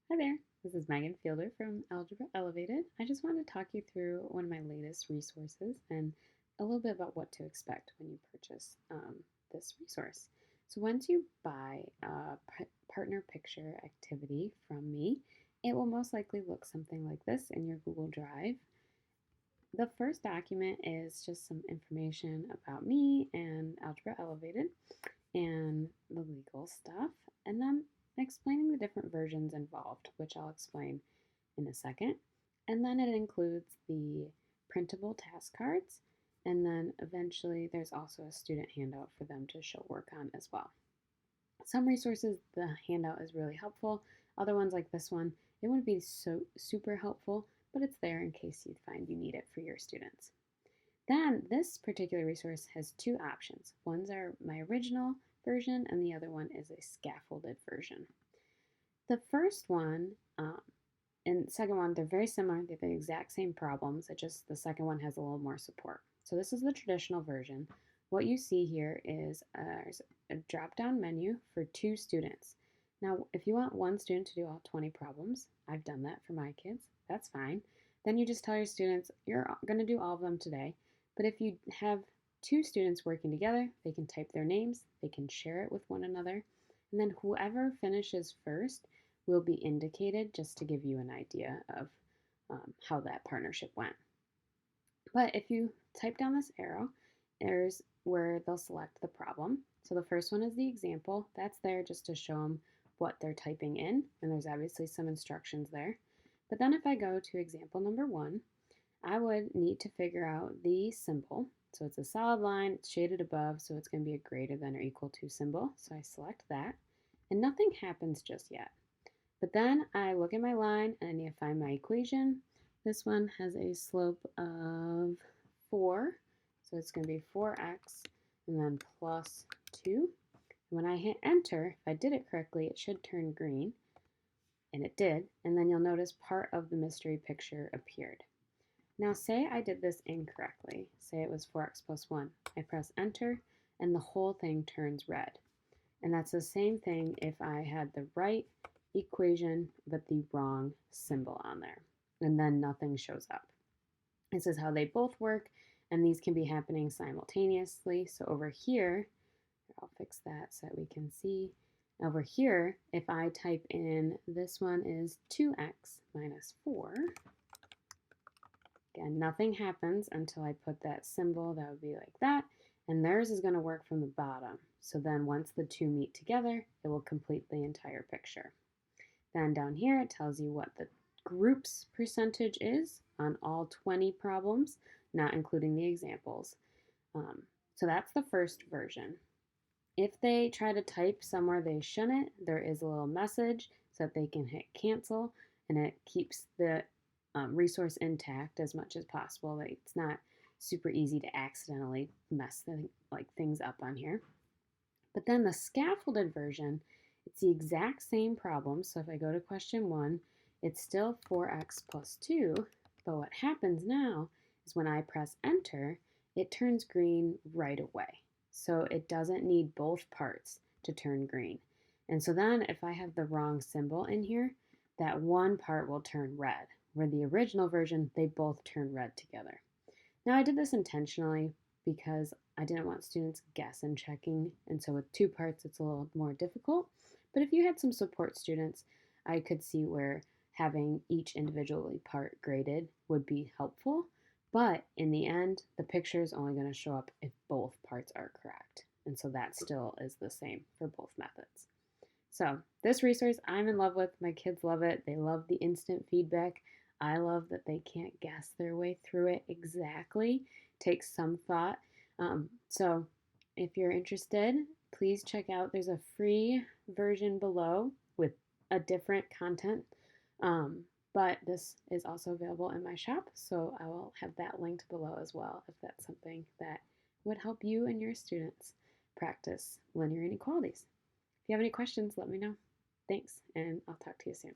Hi there, this is Megan Fielder from Algebra Elevated. I just wanted to talk you through one of my latest resources and a little bit about what to expect when you purchase this resource. So, once you buy a partner picture activity from me, it will most likely look something like this in your Google Drive. The first document is just some information about me and Algebra Elevated and the legal stuff, and then explaining the different versions involved, which I'll explain in a second. And then it includes the printable task cards, and then eventually there's also a student handout for them to show work on as well. Some resources, the handout is really helpful. Other ones, like this one, it wouldn't be so super helpful, but it's there in case you find you need it for your students. Then this particular resource has two options. One's my original version, and the other one is a scaffolded version. The first one and second one, they're very similar. They have the exact same problems. It just the second one has a little more support. So this is the traditional version. What you see here is a drop-down menu for two students. Now, if you want one student to do all 20 problems, I've done that for my kids. That's fine. Then you just tell your students, you're going to do all of them today. But if you have two students working together, they can type their names, they can share it with one another, and then whoever finishes first will be indicated just to give you an idea of how that partnership went. But if you type down this arrow, there's where they'll select the problem. So the first one is the example. That's there just to show them what they're typing in, and there's obviously some instructions there. But then if I go to example number 1, I would need to figure out the symbol. So it's a solid line, it's shaded above, so it's going to be a greater than or equal to symbol. So I select that, and nothing happens just yet. But then I look at my line and I need to find my equation. This one has a slope of 4, so it's going to be 4x and then plus 2. When I hit enter, if I did it correctly, it should turn green, and it did, and then you'll notice part of the mystery picture appeared. Now say I did this incorrectly. Say it was 4x plus 1. I press enter, and the whole thing turns red. And that's the same thing if I had the right equation but the wrong symbol on there. And then nothing shows up. This is how they both work, and these can be happening simultaneously. So over here, I'll fix that so that we can see. Over here, if I type in, this one is 2x minus 4. Again, nothing happens until I put that symbol. That would be like that. And theirs is going to work from the bottom. So then once the two meet together, it will complete the entire picture. Then down here, it tells you what the group's percentage is on all 20 problems, not including the examples. So that's the first version. If they try to type somewhere they shouldn't, there is a little message so that they can hit cancel, and it keeps the resource intact as much as possible. Like, it's not super easy to accidentally mess things up on here. But then the scaffolded version, it's the exact same problem. So if I go to question 1, it's still 4x plus 2, but what happens now is when I press enter, it turns green right away. So it doesn't need both parts to turn green. And so then if I have the wrong symbol in here, that one part will turn red, where the original version, they both turn red together. Now I did this intentionally because I didn't want students guessing checking, and so with two parts it's a little more difficult. But if you had some support students, I could see where having each individually part graded would be helpful. But in the end, the picture is only going to show up if both parts are correct. And so that still is the same for both methods. So this resource I'm in love with. My kids love it. They love the instant feedback. I love that they can't guess their way through it exactly. Takes some thought. So if you're interested, please check out. There's a free version below with a different content. But this is also available in my shop, so I will have that linked below as well if that's something that would help you and your students practice linear inequalities. If you have any questions, let me know. Thanks, and I'll talk to you soon.